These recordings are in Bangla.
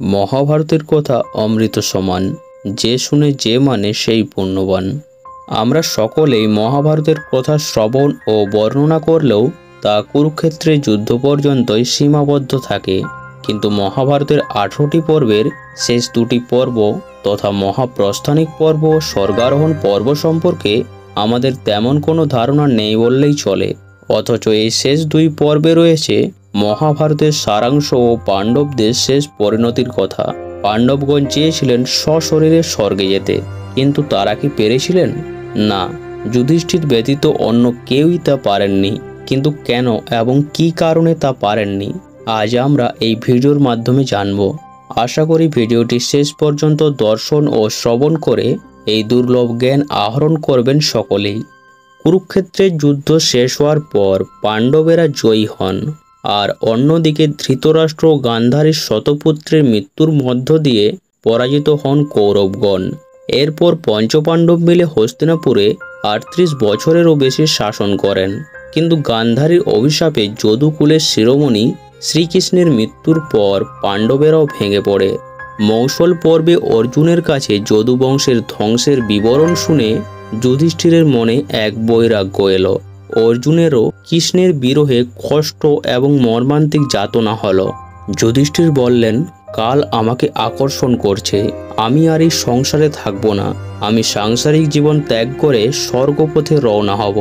মহাভারতের কথা অমৃত সমান, যে শুনে যে মানে সেই পুণ্যবান। আমরা সকলেই মহাভারতের কথা শ্রবণ ও বর্ণনা করলেও তা কুরুক্ষেত্রের যুদ্ধ পর্যন্তই সীমাবদ্ধ থাকে। কিন্তু মহাভারতের 18টি পর্বের শেষ দুটি পর্ব তথা মহাপ্রস্থানিক পর্ব ও স্বর্গারোহণ পর্ব সম্পর্কে আমাদের তেমন কোনো ধারণা নেই বললেই চলে। অথচ এই শেষ দুই পর্বে রয়েছে মহাভারতের সারাংশ ও পাণ্ডবদের শেষ পরিণতির কথা। পাণ্ডবগণ চেয়েছিলেন সশরীরে স্বর্গে যেতে, কিন্তু তারা কি পেরেছিলেন? না, যুধিষ্ঠির ব্যতীত অন্য কেউই তা পারেননি। কিন্তু কেন এবং কী কারণে তা পারেননি, আজ আমরা এই ভিডিওর মাধ্যমে জানব। আশা করি ভিডিওটি শেষ পর্যন্ত দর্শন ও শ্রবণ করে এই দুর্লভ জ্ঞান আহরণ করবেন সকলেই। কুরুক্ষেত্রের যুদ্ধ শেষ হওয়ার পর পাণ্ডবেরা জয়ী হন, আর অন্যদিকে ধৃতরাষ্ট্র ও গান্ধারীর শতপুত্রের মৃত্যুর মধ্য দিয়ে পরাজিত হন কৌরবগণ। এরপর পঞ্চপাণ্ডব মিলে হস্তিনাপুরে 38 বছরেরও বেশি শাসন করেন। কিন্তু গান্ধারীর অভিশাপে যদুকুলের শিরোমণি শ্রীকৃষ্ণের মৃত্যুর পর পাণ্ডবেরাও ভেঙে পড়ে। মৌসল পর্বে অর্জুনের কাছে যদুবংশের ধ্বংসের বিবরণ শুনে যুধিষ্ঠিরের মনে এক বৈরাগ্য এলো। অর্জুনেরও কৃষ্ণের বিরহে কষ্ট এবং মর্মান্তিক যাতনা হলো। যুধিষ্ঠির বললেন, কাল আমাকে আকর্ষণ করছে, আমি আর এই সংসারে থাকব না। আমি সাংসারিক জীবন ত্যাগ করে স্বর্গপথে রওনা হব।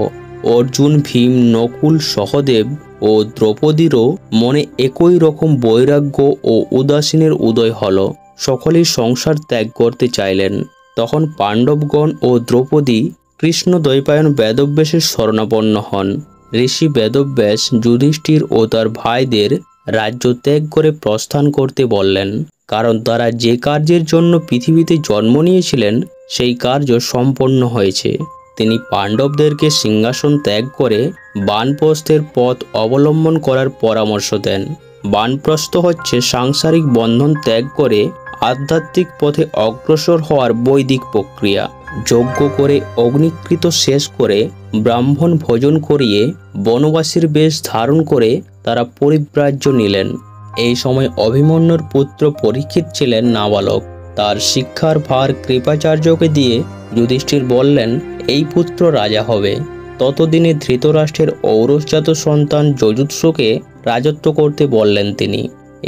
অর্জুন, ভীম, নকুল, সহদেব ও দ্রৌপদীরও মনে একই রকম বৈরাগ্য ও উদাসীনের উদয় হলো। সকলেই সংসার ত্যাগ করতে চাইলেন। তখন পাণ্ডবগণ ও দ্রৌপদী কৃষ্ণ দ্বৈপায়ন বেদব্যাসের শরণাপন্ন হন। ঋষি বেদব্যাস যুধিষ্ঠির ও তার ভাইদের রাজ্য ত্যাগ করে প্রস্থান করতে বললেন, কারণ তারা যে কার্যের জন্য পৃথিবীতে জন্ম নিয়েছিলেন সেই কার্য সম্পন্ন হয়েছে। তিনি পাণ্ডবদেরকে সিংহাসন ত্যাগ করে বানপ্রস্থের পথ অবলম্বন করার পরামর্শ দেন। বানপ্রস্থ হচ্ছে সাংসারিক বন্ধন ত্যাগ করে আধ্যাত্মিক পথে অগ্রসর হওয়ার বৈদিক প্রক্রিয়া। যজ্ঞ করে অগ্নিকৃত শেষ করে ব্রাহ্মণ ভোজন করিয়ে বনবাসীর বেশ ধারণ করে তারা পরিব্রাজ্য নিলেন। এই সময় অভিমন্যুর পুত্র পরীক্ষিত ছিলেন নাবালক। তার শিক্ষার ভার কৃপাচার্যকে দিয়ে যুধিষ্ঠির বললেন, এই পুত্র রাজা হবে। ততদিনে ধৃতরাষ্ট্রের ঔরসজাত সন্তান যজুৎসকে রাজত্ব করতে বললেন তিনি।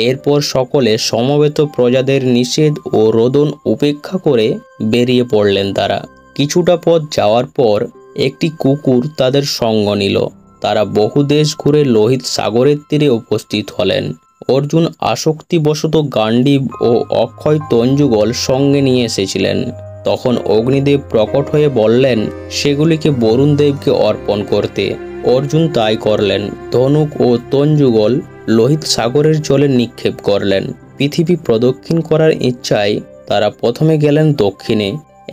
এরপর সকলে সমবেত প্রজাদের নিষেধ ও রোদন উপেক্ষা করে বেরিয়ে পড়লেন তারা। কিছুটা পথ যাওয়ার পর একটি কুকুর তাদের সঙ্গ নিল। তারা বহু দেশ ঘুরে লোহিত সাগরের তীরে উপস্থিত হলেন। অর্জুন আসক্তিবশত গাণ্ডীব ও অক্ষয় তঞ্জুগল সঙ্গে নিয়ে এসেছিলেন। তখন অগ্নিদেব প্রকট হয়ে বললেন সেগুলিকে বরুণ দেবকে অর্পণ করতে। অর্জুন তাই করলেন। ধনুক ও তঞ্জুগল লোহিত সাগরের জলে নিক্ষেপ করলেন। পৃথিবী প্রদক্ষিণ করার ইচ্ছায় তারা প্রথমে গেলেন দক্ষিণে,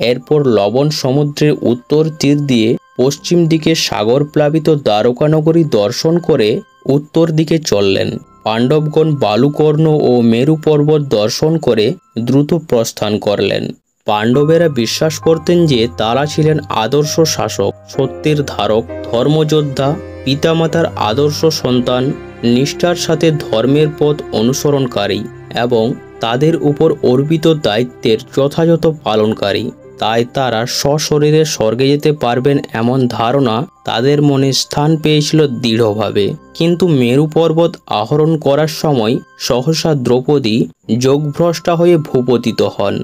এরপর লবণ সমুদ্রের উত্তর তীর দিয়ে পশ্চিম দিকে সাগর প্লাবিত দ্বারকানগরী দর্শন করে উত্তর দিকে চললেন। পাণ্ডবগণ বালুকর্ণ ও মেরু পর্বত দর্শন করে দ্রুত প্রস্থান করলেন। পাণ্ডবেরা বিশ্বাস করতেন যে তারা ছিলেন আদর্শ শাসক, সত্যের ধারক, ধর্মযোদ্ধা, পিতামাতার আদর্শ সন্তান, নিষ্ঠার সাথে ধর্মের পথ অনুসরণকারী এবং তাদের উপর অর্পিত দায়িত্বের যথাযথ পালনকারী। তাই তারা সশরীরে স্বর্গে যেতে পারবেন এমন ধারণা তাদের মনে স্থান পেয়েছিল দৃঢ়ভাবে। কিন্তু মেরু পর্বত আহরণ করার সময় সহসা দ্রৌপদী যোগভ্রষ্টা হয়ে ভূপতিত হন।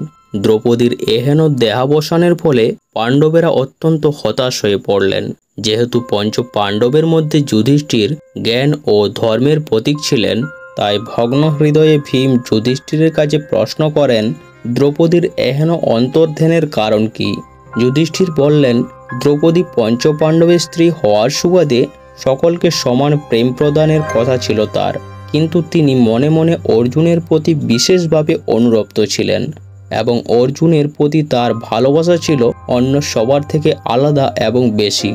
দ্রৌপদীর এহেন দেহাবসানের ফলে পাণ্ডবেরা অত্যন্ত হতাশ হয়ে পড়লেন। যেহেতু পঞ্চ পাণ্ডবের মধ্যে যুধিষ্ঠির জ্ঞান ও ধর্মের প্রতীক ছিলেন, তাই ভগ্ন হৃদয়ে ভীম যুধিষ্ঠিরের কাছে প্রশ্ন করেন, দ্রৌপদীর এহেন অন্তর্ধানের কারণ কি? যুধিষ্ঠির বললেন, দ্রৌপদী পঞ্চপাণ্ডবের স্ত্রী হওয়ার সুবাদে সকলকে সমান প্রেম প্রদানের কথা ছিল তার, কিন্তু তিনি মনে মনে অর্জুনের প্রতি বিশেষভাবে অনুরক্ত ছিলেন এবং অর্জুনের প্রতি তার ভালোবাসা ছিল অন্য সবার থেকে আলাদা এবং বেশি।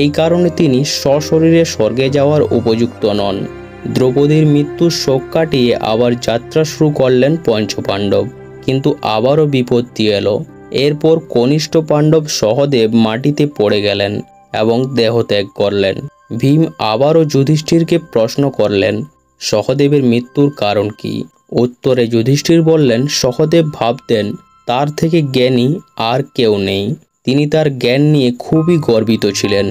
এই কারণে তিনি সশরীরে স্বর্গে যাওয়ার উপযুক্ত নন। দ্রৌপদীর মৃত্যুর শোক কাটিয়ে আবার যাত্রা শুরু করলেন পঞ্চপাণ্ডব, কিন্তু আবারও বিপত্তি এলো। এরপর কনিষ্ঠ পাণ্ডব সহদেব মাটিতে পড়ে গেলেন এবং দেহত্যাগ করলেন। ভীম আবারও যুধিষ্ঠিরকে প্রশ্ন করলেন, সহদেবের মৃত্যুর কারণ কি? উত্তরে যুধিষ্ঠির বললেন, সহদেব ভাবতেন তার থেকে জ্ঞানী আর কেউ নেই। তিনি তার জ্ঞান নিয়ে খুবই গর্বিত ছিলেন,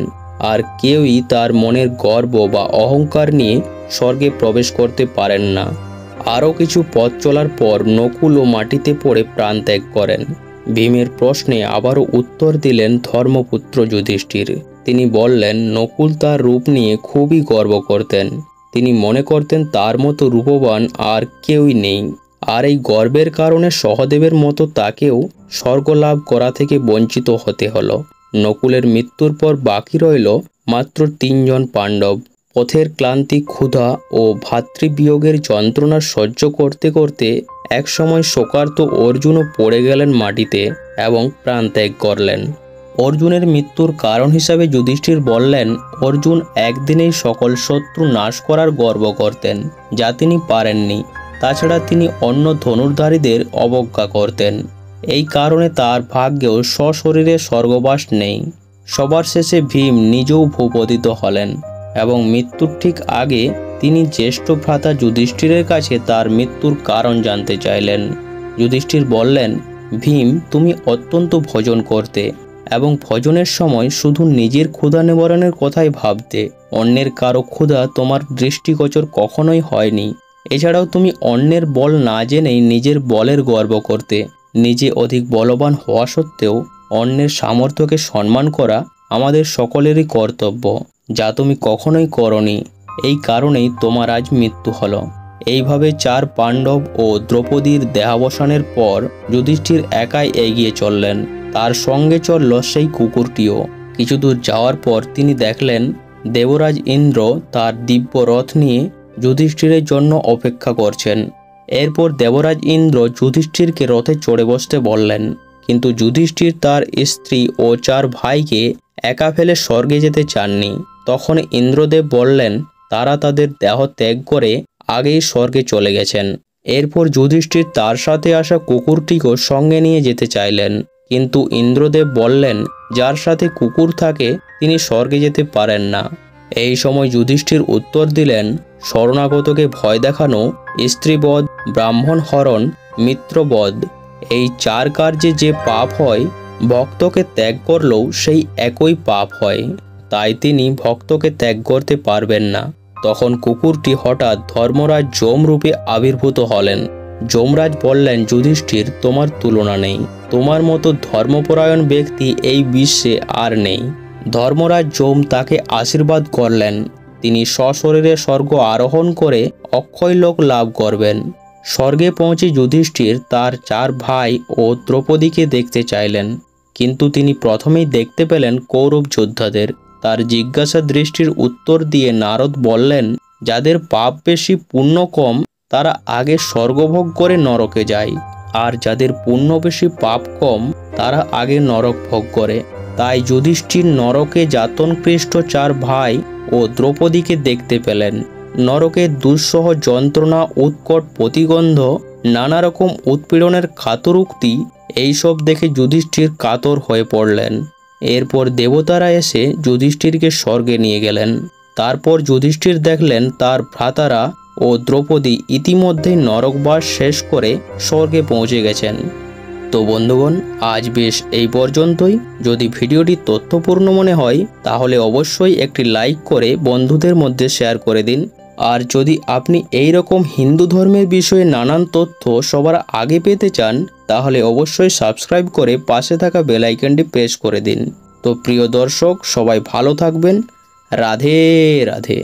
আর কেউই তার মনের গর্ব বা অহংকার নিয়ে স্বর্গে প্রবেশ করতে পারেন না। আরও কিছু পথ চলার পর নকুলও মাটিতে পড়ে প্রাণ ত্যাগ করেন। ভীমের প্রশ্নে আবারও উত্তর দিলেন ধর্মপুত্র যুধিষ্ঠির। তিনি বললেন, নকুল তার রূপ নিয়ে খুবই গর্ব করতেন। তিনি মনে করতেন তার মতো রূপবান আর কেউই নেই, আর এই গর্বের কারণে সহদেবের মতো তাকেও স্বর্গ লাভ করা থেকে বঞ্চিত হতে হলো। নকুলের মৃত্যুর পর বাকি রইল মাত্র 3 জন পাণ্ডব। পথের ক্লান্তি, ক্ষুধা ও ভাতৃবিয়োগের যন্ত্রণা সহ্য করতে করতে একসময় শোকার্ত অর্জুনও পড়ে গেলেন মাটিতে এবং প্রাণ ত্যাগ করলেন। অর্জুনের মৃত্যুর কারণ হিসাবে যুধিষ্ঠির বললেন, অর্জুন একদিনেই সকল শত্রু নাশ করার গর্ব করতেন, যা তিনি পারেননি। তাছাড়া তিনি অন্য ধনুর্ধারীদের অবজ্ঞা করতেন। এই কারণে তার ভাগ্যেও সশরীরে স্বর্গবাস নেই। সবার শেষে ভীম নিজেও ভূপতিত হলেন এবং মৃত্যুর ঠিক আগে তিনি জ্যেষ্ঠ ভ্রাতা যুধিষ্ঠিরের কাছে তার মৃত্যুর কারণ জানতে চাইলেন। যুধিষ্ঠির বললেন, ভীম, তুমি অত্যন্ত ভোজন করতে এবং ভোজনের সময় শুধু নিজের ক্ষুধা নিবারণের কথাই ভাবতে। অন্যের কারো ক্ষুধা তোমার দৃষ্টিগোচর কখনোই হয়নি। এছাড়াও তুমি অন্যের বল না জেনেই নিজের বলের গর্ব করতে। নিজে অধিক বলবান হওয়া সত্ত্বেও অন্যের সামর্থ্যকে সম্মান করা আমাদের সকলেরই কর্তব্য, যা তুমি কখনোই করনি। এই কারণেই তোমার আজ মৃত্যু হলো। এইভাবে 4 পাণ্ডব ও দ্রৌপদীর দেহাবসানের পর যুধিষ্ঠির একাই এগিয়ে চললেন। তার সঙ্গে চলল সেই কুকুরটিও। কিছু দূর যাওয়ার পর তিনি দেখলেন দেবরাজ ইন্দ্র তার দিব্য রথ নিয়ে যুধিষ্ঠিরের জন্য অপেক্ষা করছেন। এরপর দেবরাজ ইন্দ্র যুধিষ্ঠিরকে রথে চড়ে বসতে বললেন, কিন্তু যুধিষ্ঠির তার স্ত্রী ও 4 ভাইকে একা ফেলে স্বর্গে যেতে চাননি। তখন ইন্দ্রদেব বললেন তারা তাদের দেহ ত্যাগ করে আগেই স্বর্গে চলে গেছেন। এরপর যুধিষ্ঠির তার সাথে আসা কুকুরটিকেও সঙ্গে নিয়ে যেতে চাইলেন, কিন্তু ইন্দ্রদেব বললেন যার সাথে কুকুর থাকে তিনি স্বর্গে যেতে পারেন না। এই সময় যুধিষ্ঠির উত্তর দিলেন, শরণাগতকে ভয় দেখানো, স্ত্রীবধ, ব্রাহ্মণ হরণ, মিত্রবধ, এই 4 কার্যে যে পাপ হয় ভক্তকে ত্যাগ করলেও সেই একই পাপ হয়। তাই তিনি ভক্তকে ত্যাগ করতে পারবেন না। তখন কুকুরটি হঠাৎ ধর্মরাজ যম রূপে আবির্ভূত হলেন। যমরাজ বললেন, যুধিষ্ঠির, তোমার তুলনা নেই। তোমার মতো ধর্মপরায়ণ ব্যক্তি এই বিশ্বে আর নেই। ধর্মরাজ যম তাকে আশীর্বাদ করলেন। তিনি সশরীরে স্বর্গ আরোহণ করে অক্ষয় লোক লাভ করবেন। স্বর্গে পৌঁছে যুধিষ্ঠির তার 4 ভাই ও দ্রৌপদীকে দেখতে চাইলেন, কিন্তু তিনি প্রথমেই দেখতে পেলেন কৌরব যোদ্ধাদের। তার জিজ্ঞাসা দৃষ্টির উত্তর দিয়ে নারদ বললেন, যাদের পাপ বেশি পুণ্য কম তারা আগে স্বর্গভোগ করে নরকে যায়, আর যাদের পুণ্য বেশি পাপ কম তারা আগে নরক ভোগ করে। তাই যুধিষ্ঠির নরকে যাতনপৃষ্ট 4 ভাই ও দ্রৌপদীকে দেখতে পেলেন। নরকের দুঃসহ যন্ত্রণা, উৎকট প্রতিগন্ধ, নানা রকম উৎপীড়নের খাতরুক্তি, এইসব দেখে যুধিষ্ঠির কাতর হয়ে পড়লেন। এরপর দেবতারা এসে যুধিষ্ঠিরকে স্বর্গে নিয়ে গেলেন। তারপর যুধিষ্ঠির দেখলেন তার ভ্রাতারা ও দ্রৌপদী ইতিমধ্যেই নরকবাস শেষ করে স্বর্গে পৌঁছে গেছেন। তো বন্ধুগণ, আজ বেশ এই পর্যন্তই। যদি ভিডিওটি তথ্যপূর্ণ মনে হয় তাহলে অবশ্যই একটি লাইক করে বন্ধুদের মধ্যে শেয়ার করে দিন। আর যদি আপনি এই রকম হিন্দু ধর্মের বিষয়ে নানান তথ্য সবার আগে পেতে চান তাহলে অবশ্যই সাবস্ক্রাইব করে পাশে থাকা বেল আইকনটি প্রেস করে দিন। তো প্রিয় দর্শক, সবাই ভালো থাকবেন। রাধে রাধে।